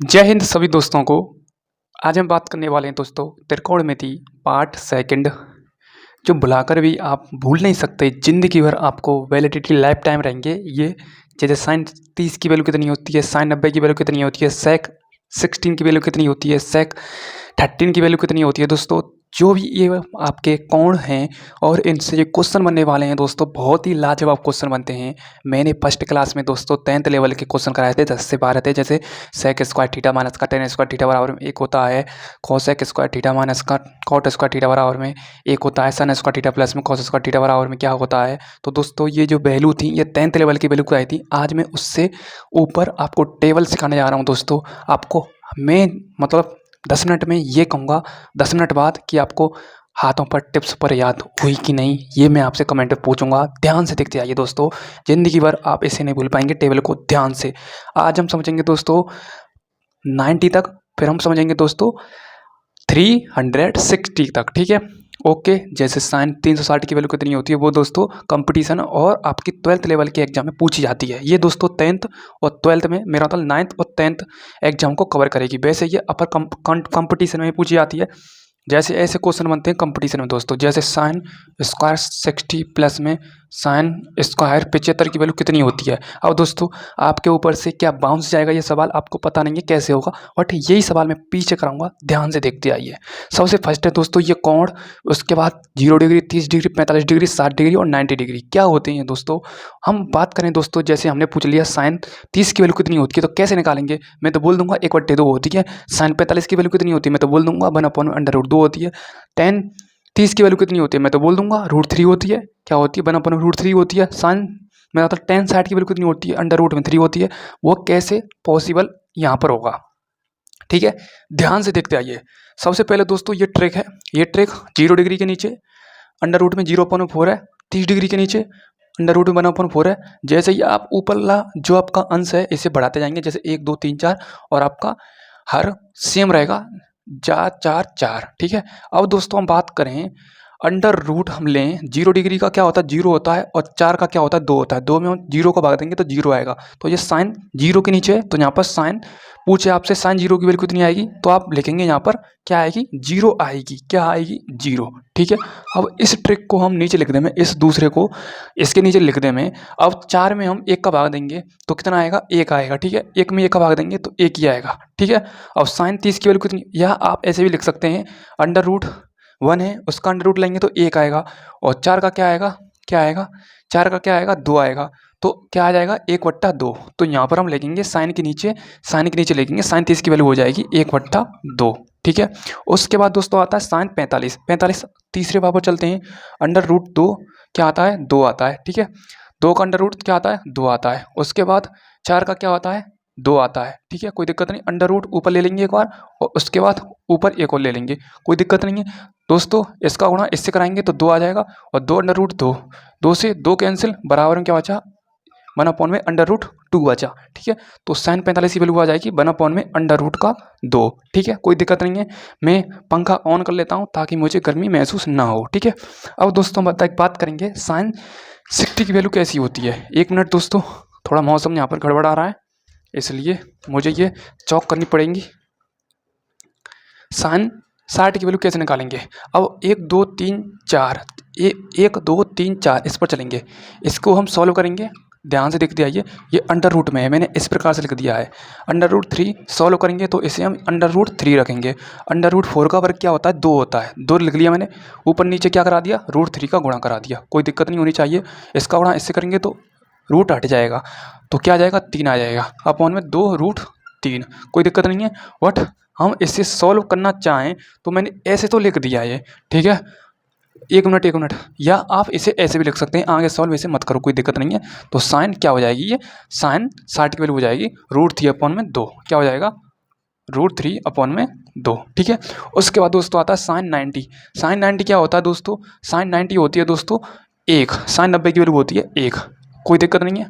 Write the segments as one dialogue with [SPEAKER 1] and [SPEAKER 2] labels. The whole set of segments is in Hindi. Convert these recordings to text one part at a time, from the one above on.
[SPEAKER 1] जय हिंद सभी दोस्तों को। आज हम बात करने वाले हैं दोस्तों त्रिकोणमिति पार्ट सेकंड, जो भुलाकर भी आप भूल नहीं सकते, ज़िंदगी भर आपको वैलिडिटी लाइफ टाइम रहेंगे ये। जैसे साइन 30 की वैल्यू कितनी होती है, साइन 90 की वैल्यू कितनी होती है, सेक 16 की वैल्यू कितनी होती है, सेक 13 की वैल्यू कितनी होती है। दोस्तों जो भी ये आपके कोण हैं और इनसे जो क्वेश्चन बनने वाले हैं दोस्तों, बहुत ही लाजवाब क्वेश्चन बनते हैं। मैंने फर्स्ट क्लास में दोस्तों 10th लेवल के क्वेश्चन कराए थे, 10 से 12 थे। जैसे सेक स्क्वायर थीटा माइनस का टेन स्क्वायर थीटा बराबर में एक होता है, कोसेक स्क्वायर थीटा माइनस का कॉट स्क्वायर थीटा बराबर में एक होता है, सन स्क्वायर थीटा प्लस में कॉस स्क्वायर थीटा बराबर में क्या होता है। तो दोस्तों ये जो वैल्यू थी ये 10th लेवल की वैल्यू कराई थी। आज मैं उससे ऊपर आपको टेबल सिखाने जा रहा हूँ दोस्तों। आपको मैं मतलब 10 मिनट में ये कहूँगा, 10 मिनट बाद कि आपको हाथों पर टिप्स पर याद हुई कि नहीं, ये मैं आपसे कमेंट में पूछूंगा। ध्यान से देखते आइए दोस्तों, ज़िंदगी भर आप इसे नहीं भूल पाएंगे टेबल को। ध्यान से आज हम समझेंगे दोस्तों 90 तक, फिर हम समझेंगे दोस्तों 360 तक, ठीक है। ओके, जैसे साइन 360 की वैल्यू कितनी होती है वो दोस्तों कंपटीशन और आपकी 12th लेवल के एग्जाम में पूछी जाती है। ये दोस्तों 10th और 12th में, मेरा मतलब 9th और 10th एग्जाम को कवर करेगी। वैसे ये अपर कंपटीशन में पूछी जाती है। जैसे ऐसे क्वेश्चन बनते हैं कंपटीशन में दोस्तों, जैसे साइन स्क्वायर 60 प्लस में साइन स्क्वायर 75 की वैल्यू कितनी होती है। अब दोस्तों आपके ऊपर से क्या बाउंस जाएगा ये सवाल, आपको पता नहीं है कैसे होगा, बट यही सवाल मैं पीछे कराऊंगा। ध्यान से देखते आइए। सबसे फर्स्ट है दोस्तों ये कोण, उसके बाद 0 डिग्री, 30 डिग्री, 45 डिग्री, 60 डिग्री और 90 डिग्री क्या होते हैं दोस्तों। हम बात करें दोस्तों, जैसे हमने पूछ लिया साइन 30 की वैल्यू कितनी होती है तो कैसे निकालेंगे। मैं तो बोल दूंगा 1/2 होती है। साइन 45 की वैल्यू कितनी होती है, मैं तो बोल दूंगा 1/√2 होती है। टेन 30 की वैल्यू कितनी होती है, मैं तो बोल दूंगा √3 होती है। क्या होती है, 1/√3 होती है। साइन मैं मतलब टेन 60 की वैल्यू कितनी होती है, √3 होती है। वो कैसे पॉसिबल यहाँ पर होगा, ठीक है। ध्यान से देखते आइए। सबसे पहले दोस्तों ये ट्रिक है, ये ट्रिक 0 डिग्री के नीचे अंडर रूट में 0/4 है, 30 डिग्री के नीचे अंडर रूट में 1/4 है। जैसे ही आप ऊपरला जो आपका अंश है इसे बढ़ाते जाएंगे, जैसे 1 2 3 4, और आपका हर सेम रहेगा 4 4 4, ठीक है। अब दोस्तों हम बात करें अंडर रूट, हम लें 0 डिग्री का क्या होता है 0 होता है, और 4 का क्या होता है 2 होता है। 2 में हम 0 को भाग देंगे तो 0 आएगा। तो ये साइन 0 के नीचे है, तो यहाँ पर साइन पूछे आपसे साइन 0 की वैल्यू कितनी आएगी, तो आप लिखेंगे यहाँ पर क्या आएगी, 0 आएगी। क्या आएगी, 0, ठीक है। अब इस ट्रिक को हम नीचे लिख दे में, इस दूसरे को इसके नीचे लिख दे में। अब 4 में हम 1 का भाग देंगे तो कितना आएगा, 1 आएगा, ठीक है। 1 में 1 का भाग देंगे तो 1 ही आएगा, ठीक है। अब साइन 30 की वैल्यू कितनी, या आप ऐसे भी लिख सकते हैं अंडर रूट 1 है, उसका अंडर रूट लेंगे तो 1 आएगा, और 4 का क्या आएगा, क्या आएगा, 4 का क्या आएगा, 2 आएगा। तो क्या आ जाएगा, 1/2। तो यहाँ पर हम लिखेंगे साइन के नीचे, साइन के नीचे लिखेंगे साइन 30 की वैल्यू हो जाएगी 1/2, ठीक है। उसके बाद दोस्तों आता है साइन 45, 45 तीसरे भाग पर चलते हैं। अंडर रूट 2 क्या आता है, 2 आता है, ठीक है। 2 का अंडर रूट क्या आता है, 2 आता है। उसके बाद 4 का क्या आता है, 2 आता है, ठीक है। कोई दिक्कत नहीं, अंडर रूट ऊपर ले लेंगे एक बार, और उसके बाद ऊपर एक और ले लेंगे, कोई दिक्कत नहीं है दोस्तों। इसका गुणा इससे कराएंगे तो 2 आ जाएगा, और 2/√2, 2 से 2 कैंसिल, बराबर में क्या बचा, 1/√2 बचा, ठीक है। तो साइन 45 की वैल्यू आ जाएगी 1/√2, ठीक है। कोई दिक्कत नहीं है। मैं पंखा ऑन कर लेता हूँ ताकि मुझे गर्मी महसूस ना हो, ठीक है। अब दोस्तों बात करेंगे साइन 60 की वैल्यू कैसी होती है। 1 मिनट दोस्तों, थोड़ा मौसम यहाँ पर गड़बड़ आ रहा है, इसलिए मुझे ये चॉक करनी पड़ेगी। साइन 60 की वैल्यू कैसे निकालेंगे। अब 1 2 3 4, 1 2 3 4 इस पर चलेंगे, इसको हम सॉल्व करेंगे। ध्यान से देखते आइए, ये अंडर रूट में है, मैंने इस प्रकार से लिख दिया है। अंडर रूट 3 सॉल्व करेंगे तो इसे हम अंडर रूट 3 रखेंगे। अंडर रूट 4 का वर्ग क्या होता है, 2 होता है, 2 लिख लिया मैंने। ऊपर नीचे क्या करा दिया, √3 का गुणा करा दिया, कोई दिक्कत नहीं होनी चाहिए। इसका गुणा इससे करेंगे तो रूट हट जाएगा, तो क्या आ जाएगा, 3 आ जाएगा, अपॉन में 2√3, कोई दिक्कत नहीं है। बट हम इसे सॉल्व करना चाहें तो मैंने ऐसे तो लिख दिया है, ठीक है। 1 मिनट 1 मिनट, या आप इसे ऐसे भी लिख सकते हैं, आगे सॉल्व ऐसे मत करो, कोई दिक्कत नहीं है। तो साइन क्या हो जाएगी, ये साइन 60 की वैल्यू हो जाएगी √3/2, क्या हो जाएगा, √3/2, ठीक है। उसके बाद दोस्तों आता है साइन 90। साइन 90 क्या होता है दोस्तों, साइन 90 होती है दोस्तों 1, साइन 90 की वैल्यू होती है 1, कोई दिक्कत नहीं है,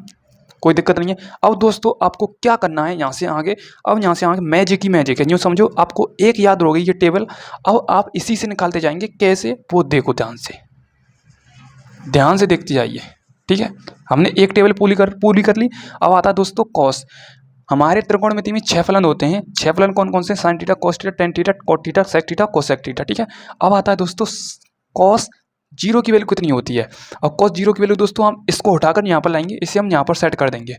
[SPEAKER 1] कोई दिक्कत नहीं है। अब दोस्तों आपको क्या करना है यहाँ से आगे, अब यहाँ से आगे मैजिक ही मैजिक है, यूँ समझो आपको एक याद हो गई ये टेबल। अब आप इसी से निकालते जाएंगे, कैसे वो देखो, ध्यान से देखते जाइए, ठीक है। हमने एक टेबल पूरी कर ली। अब आता है दोस्तों कॉस, हमारे त्रिकोणमिति में 6 फलन होते हैं। 6 फलन कौन कौन से? Sine theta, cos theta, tan theta, cot theta, sec theta, cosec theta. ठीक है, अब आता है दोस्तों कॉस जीरो की वैल्यू कितनी होती है। और कॉस जीरो की वैल्यू दोस्तों हम इसको उठाकर यहाँ पर लाएंगे, इसे हम यहाँ पर सेट कर देंगे।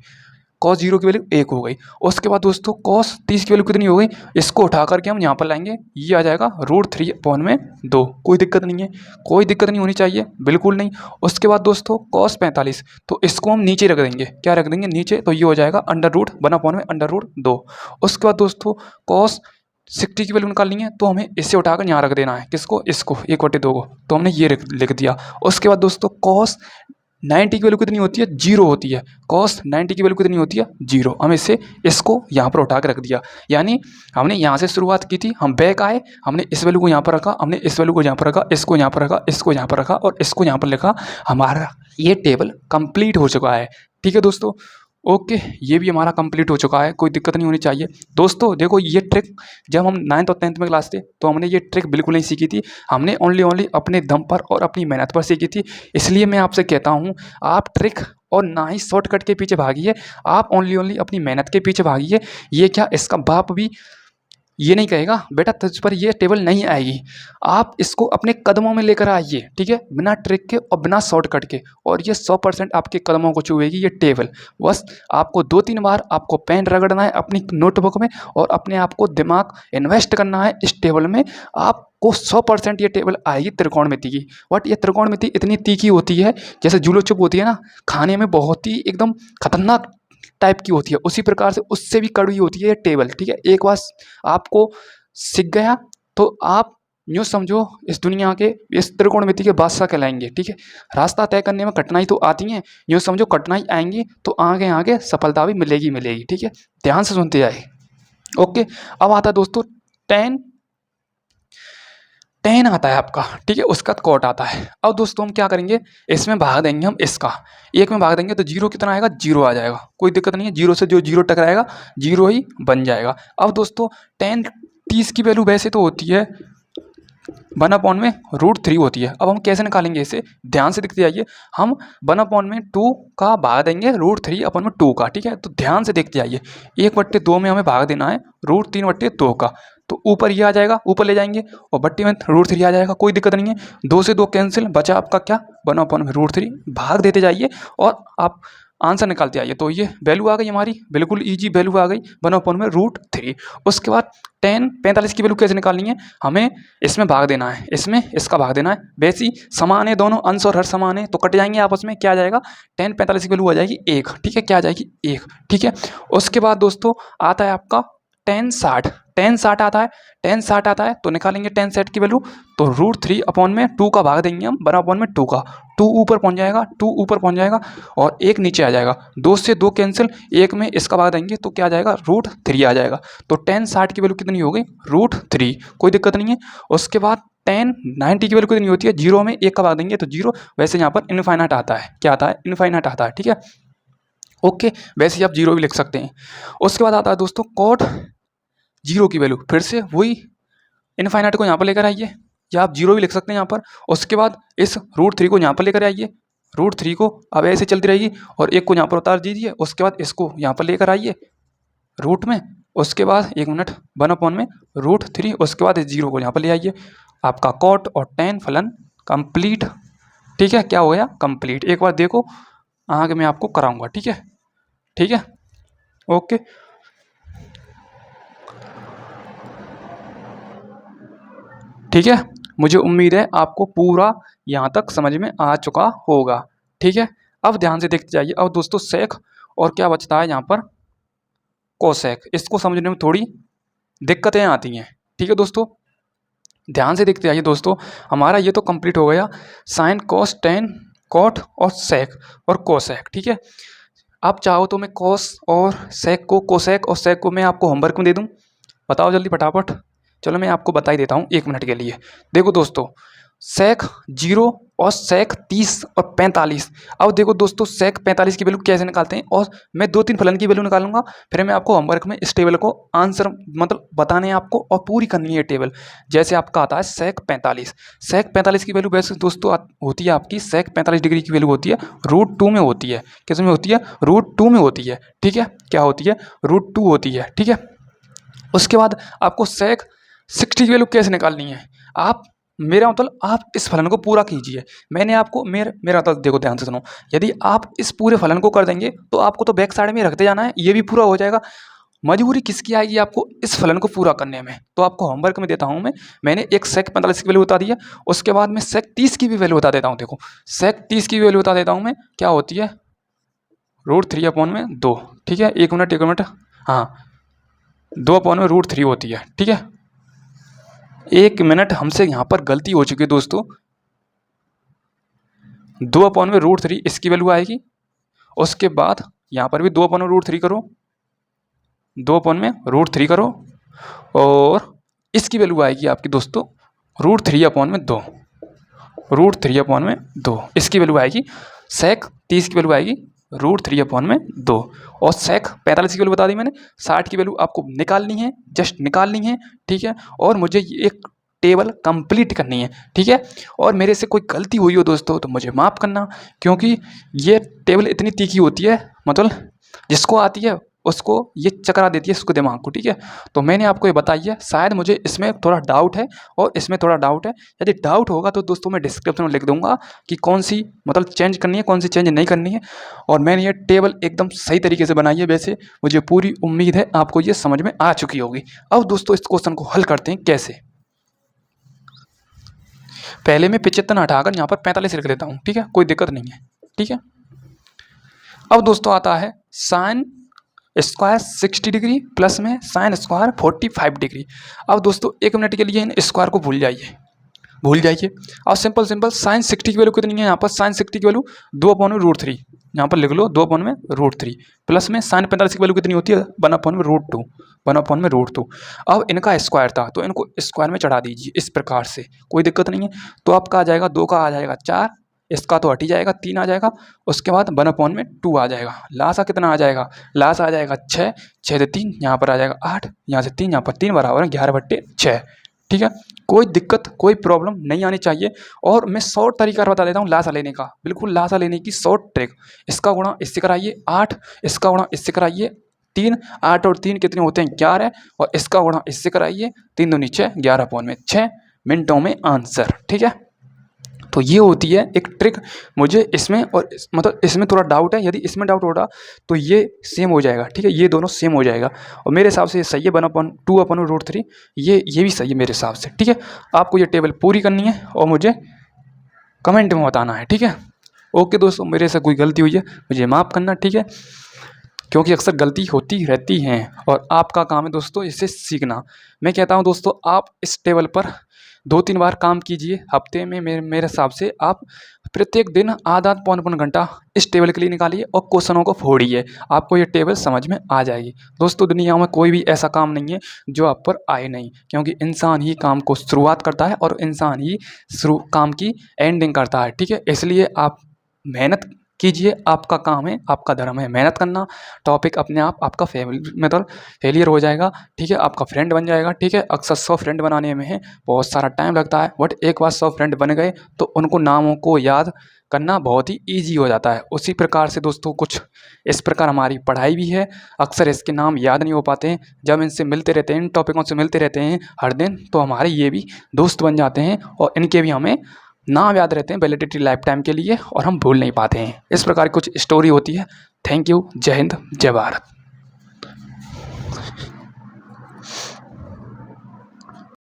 [SPEAKER 1] कॉस जीरो की वैल्यू 1 हो गई। उसके बाद दोस्तों कॉस 30 की वैल्यू कितनी हो गई, इसको उठा करके हम यहाँ पर लाएंगे, ये आ जाएगा √3/2। कोई दिक्कत नहीं है, कोई दिक्कत नहीं होनी चाहिए, बिल्कुल नहीं। उसके बाद दोस्तों कॉस 45, तो इसको हम नीचे रख देंगे। क्या रख देंगे? नीचे। तो ये हो जाएगा √1/2। उसके बाद दोस्तों कॉस 60 की वैल्यू निकालनी है, तो हमें इससे उठाकर यहाँ रख देना है। किसको? इसको, 1/2 को। तो हमने ये लिख दिया। उसके बाद दोस्तों कॉस 90 की वैल्यू कितनी होती है? 0 होती है। कॉस 90 की वैल्यू कितनी होती है? 0। हम इसको यहाँ पर उठा के रख दिया। यानी हमने यहाँ से शुरुआत की थी, हम बैक आए, हमने इस वैल्यू को यहाँ पर रखा, हमने इस वैल्यू को यहाँ पर रखा, इसको यहाँ पर रखा, इसको यहाँ पर रखा और इसको यहाँ पर लिखा। हमारा ये टेबल कंप्लीट हो चुका है। ठीक है दोस्तों, ओके, ये भी हमारा कंप्लीट हो चुका है, कोई दिक्कत नहीं होनी चाहिए। दोस्तों देखो, ये ट्रिक जब हम 9th और 10th में क्लास थे तो हमने ये ट्रिक बिल्कुल नहीं सीखी थी। हमने ओनली अपने दम पर और अपनी मेहनत पर सीखी थी। इसलिए मैं आपसे कहता हूँ, आप ट्रिक और ना ही शॉर्टकट के पीछे भागिए, आप ओनली अपनी मेहनत के पीछे भागिए। ये क्या, इसका बाप भी ये नहीं कहेगा बेटा तुझ पर ये टेबल नहीं आएगी। आप इसको अपने कदमों में लेकर आइए, ठीक है, बिना ट्रिक के और बिना शॉर्टकट के, और ये 100% आपके कदमों को छुएगी ये टेबल। बस आपको 2-3 बार आपको पेन रगड़ना है अपनी नोटबुक में और अपने आप को दिमाग इन्वेस्ट करना है इस टेबल में। आपको 100% ये टेबल आएगी त्रिकोणमिति की। बट ये त्रिकोणमिति इतनी तीखी होती है, जैसे जुलो चुप होती है ना, खाने में बहुत ही एकदम खतरनाक टाइप की होती है, उसी प्रकार से उससे भी कड़वी होती है ये टेबल। ठीक है, एक बार आपको सीख गया तो आप यूँ समझो इस दुनिया के, इस त्रिकोणमिति के बादशाह कहलाएंगे। ठीक है, रास्ता तय करने में कठिनाई तो आती है, यूँ समझो कठिनाई आएंगी तो आगे आगे सफलता भी मिलेगी मिलेगी। ठीक है, ध्यान से सुनते जाए। ओके, अब आता है दोस्तों टेन आता है आपका। ठीक है, उसका कॉट आता है। अब दोस्तों हम क्या करेंगे, इसमें भाग देंगे हम इसका, 1 में भाग देंगे तो 0 कितना आएगा? 0 आ जाएगा। कोई दिक्कत नहीं है, 0 से जो 0 टकराएगा 0 ही बन जाएगा। अब दोस्तों 10-30 की वैल्यू वैसे तो होती है 1/√3 होती है। अब हम कैसे निकालेंगे इसे, ध्यान से देखते जाइए। हम 1/2 का भाग देंगे √3/2 का। ठीक है, तो ध्यान से देखते जाइए। 1/2 में हमें भाग देना है √3/2 का। तो ऊपर ये आ जाएगा, ऊपर ले जाएंगे और बट्टी में √3 आ जाएगा। कोई दिक्कत नहीं है, 2 से 2 कैंसिल, बचा आपका क्या? 1/√3। भाग देते जाइए और आप आंसर निकालते आइए। तो ये वैल्यू आ गई हमारी, बिल्कुल ईजी वैल्यू आ गई 1/√3। उसके बाद 45 की वैल्यू कैसे निकालनी है, हमें इसमें भाग देना है, इसमें इसका भाग देना है। वैसे ही समान है दोनों, अंश और हर समान है तो कट जाएंगे आपस में। क्या आ जाएगा? 45 की वैल्यू आ जाएगी 1। ठीक है, क्या आ जाएगी? 1। ठीक है, उसके बाद दोस्तों आता है आपका 10/60 आता है। 10/60 आता है तो निकालेंगे 10/60 की वैल्यू, तो √3/2 का भाग देंगे हम 1/2 का। 2 ऊपर पहुंच जाएगा, 2 ऊपर पहुंच जाएगा और 1 नीचे आ जाएगा। 2 से 2 कैंसिल, 1 में इसका भाग देंगे तो क्या आ जाएगा? √3 आ जाएगा। तो 10/60 की वैल्यू कितनी हो गई? √3। कोई दिक्कत नहीं है। उसके बाद 10/90 की वैल्यू कितनी होती है? 0 में 1 का भाग देंगे तो 0। वैसे यहाँ पर इनफाइनाइट आता है। क्या आता है? इनफाइनाइट आता है। ठीक है, ओके, वैसे ही आप 0 भी लिख सकते हैं। उसके बाद आता है दोस्तों कॉट 0 की वैल्यू, फिर से वही इनफाइनाइट को यहाँ पर लेकर आइए, या आप 0 भी लिख सकते हैं यहाँ पर। उसके बाद इस √3 को यहाँ पर लेकर आइए, √3 को अब ऐसे चलती रहेगी और 1 को यहाँ पर उतार दीजिए। उसके बाद इसको यहाँ पर लेकर आइए रूट में, उसके बाद 1 मिनट 1/√3, उसके बाद इस 0 को यहाँ पर ले आइए। आपका कॉट और tan फलन कंप्लीट। ठीक है, क्या हो गया? कंप्लीट। एक बार देखो, आगे मैं आपको कराऊंगा। ठीक है, ठीक है, ओके। ठीक है, मुझे उम्मीद है आपको पूरा यहाँ तक समझ में आ चुका होगा। ठीक है, अब ध्यान से देखते जाइए। अब दोस्तों सेक और क्या बचता है यहाँ पर? कोसेक। इसको समझने में थोड़ी दिक्कतें आती हैं। ठीक है दोस्तों, ध्यान से देखते जाइए। दोस्तों हमारा ये तो कंप्लीट हो गया, साइन, कॉस, टेन, कॉट और सेक और कोसेक। ठीक है, आप चाहो तो मैं कॉस और सेक को, कोसेक और सेक को मैं आपको होमवर्क में दे दूँ। बताओ जल्दी फटाफट। चलो मैं आपको बता ही देता हूँ 1 मिनट के लिए। देखो दोस्तों, सेक 0 और सेक 30 और 45। अब देखो दोस्तों सेक 45 की वैल्यू कैसे निकालते हैं, और मैं 2-3 फलन की वैल्यू निकालूंगा, फिर मैं आपको होमवर्क में इस टेबल को आंसर मतलब बताने हैं आपको और पूरी करनी है टेबल। जैसे आपका आता है सेक 45। सेक 45 की वैल्यू वैसे दोस्तों होती है आपकी, सेक 45 डिग्री की वैल्यू होती है √2 में होती है। किस में होती है? √2 में होती है। ठीक है, क्या होती है? √2 होती है। ठीक है, उसके बाद आपको सेक 60 की वैल्यू कैसे निकालनी है, आप मेरा मतलब आप इस फलन को पूरा कीजिए। मैंने आपको मेरा मतलब देखो ध्यान से सुनो, यदि आप इस पूरे फलन को कर देंगे तो आपको तो बैक साइड में रखते जाना है, ये भी पूरा हो जाएगा। मजबूरी किसकी आएगी आपको इस फलन को पूरा करने में, तो आपको होमवर्क में देता हूं मैंने एक सेक 45 की वैल्यू बता दी है, उसके बाद मैं सेक 30 की भी वैल्यू बता देता हूं। देखो सेक 30 की वैल्यू बता देता हूं मैं, क्या होती है? √3/2। ठीक है, एक मिनट, हाँ 2/√3 होती है। ठीक है, एक मिनट, हमसे यहाँ पर गलती हो चुकी है दोस्तों। 2/√3 इसकी वैल्यू आएगी, उसके बाद यहाँ पर भी 2/√3 करो, 2/√3 करो, और इसकी वैल्यू आएगी आपकी दोस्तों √3/2, √3/2 इसकी वैल्यू आएगी। सेक 30 की वैल्यू आएगी √3/2, और सेक 45 की वैल्यू बता दी मैंने। 60 की वैल्यू आपको निकालनी है, जस्ट निकालनी है। ठीक है, और मुझे एक टेबल कंप्लीट करनी है। ठीक है, और मेरे से कोई गलती हुई हो दोस्तों तो मुझे माफ़ करना, क्योंकि ये टेबल इतनी तीखी होती है, मतलब जिसको आती है उसको ये चकरा देती है उसको दिमाग को। ठीक है, तो मैंने आपको ये बताई है, शायद मुझे इसमें थोड़ा डाउट है और इसमें थोड़ा डाउट है। यदि डाउट होगा तो दोस्तों मैं डिस्क्रिप्शन में लिख दूंगा कि कौन सी मतलब चेंज करनी है, कौन सी चेंज नहीं करनी है। और मैंने ये टेबल एकदम सही तरीके से बनाई है, वैसे मुझे पूरी उम्मीद है आपको ये समझ में आ चुकी होगी। अब दोस्तों इस क्वेश्चन को हल करते हैं कैसे। पहले मैं 75 हटाकर यहाँ पर 45 लिख देता हूँ। ठीक है, कोई दिक्कत नहीं है। ठीक है, अब दोस्तों आता है साइन स्क्वायर 60 डिग्री प्लस में साइन स्क्वायर 45 डिग्री। अब दोस्तों एक मिनट के लिए इन स्क्वायर को भूल जाइए। और सिंपल साइन 60 की वैल्यू कितनी है यहाँ पर? साइन 60 की वैल्यू 2/√3, यहाँ पर लिख लो 2/√3, प्लस में साइन 45 की वैल्यू कितनी होती है? 1/√2, 1/√2। अब इनका स्क्वायर था तो इनको स्क्वायर में चढ़ा दीजिए इस प्रकार से, कोई दिक्कत नहीं है। तो आपका आ जाएगा 2 का आ जाएगा 4, इसका तो हट ही जाएगा, 3 आ जाएगा, उसके बाद 1/2 आ जाएगा। लासा कितना आ जाएगा? लास आ जाएगा 6, 6 से 3 यहाँ पर आ जाएगा 8, यहाँ से 3 यहाँ पर 3 बराबर है 11/6। ठीक है, कोई दिक्कत कोई प्रॉब्लम नहीं आनी चाहिए। और मैं शॉर्ट तरीका बता देता हूँ लासा लेने का, बिल्कुल लासा लेने की शॉर्ट ट्रिक। इसका गुणा इससे कराइए 8, इसका गुणा इससे कराइए 3, 8 और 3 कितने होते हैं? 11, और इसका गुणा इससे कराइए 3 दूनी 6, 11/6 मिनटों में आंसर। ठीक है, तो ये होती है एक ट्रिक। मुझे इसमें और मतलब इसमें थोड़ा डाउट है, यदि इसमें डाउट होगा तो ये सेम हो जाएगा। ठीक है, ये दोनों सेम हो जाएगा, और मेरे हिसाब से ये सही है 1/2/√3, ये भी सही है मेरे हिसाब से। ठीक है, आपको ये टेबल पूरी करनी है और मुझे कमेंट में बताना है। ठीक है, ओके दोस्तों, मेरे से कोई गलती हुई है मुझे माफ़ करना। ठीक है, क्योंकि अक्सर गलती होती रहती हैं और आपका काम है दोस्तों इससे सीखना। मैं कहता हूं दोस्तों आप इस टेबल पर 2-3 बार काम कीजिए हफ्ते में। मेरे हिसाब से आप प्रत्येक दिन आधा पौन घंटा इस टेबल के लिए निकालिए और क्वेश्चनों को फोड़िए, आपको ये टेबल समझ में आ जाएगी। दोस्तों दुनिया में कोई भी ऐसा काम नहीं है जो आप पर आए नहीं, क्योंकि इंसान ही काम को शुरुआत करता है और इंसान ही काम की एंडिंग करता है। ठीक है, इसलिए आप मेहनत कीजिए, आपका काम है, आपका धर्म है मेहनत करना। टॉपिक अपने आप आपका मतलब फेलियर हो जाएगा। ठीक है, आपका फ्रेंड बन जाएगा। ठीक है, अक्सर 100 फ्रेंड बनाने में है बहुत सारा टाइम लगता है, बट एक बार 100 फ्रेंड बन गए तो उनको नामों को याद करना बहुत ही ईजी हो जाता है। उसी प्रकार से दोस्तों कुछ इस प्रकार हमारी पढ़ाई भी है, अक्सर इसके नाम याद नहीं हो पाते हैं। जब इनसे मिलते रहते हैं, इन टॉपिकों से मिलते रहते हैं हर दिन, तो हमारे ये भी दोस्त बन जाते हैं और इनके भी हमें नाम याद रहते हैं वैलिडिटी लाइफ टाइम के लिए, और हम भूल नहीं पाते हैं। इस प्रकार की कुछ स्टोरी होती है। थैंक यू, जय हिंद, जय भारत।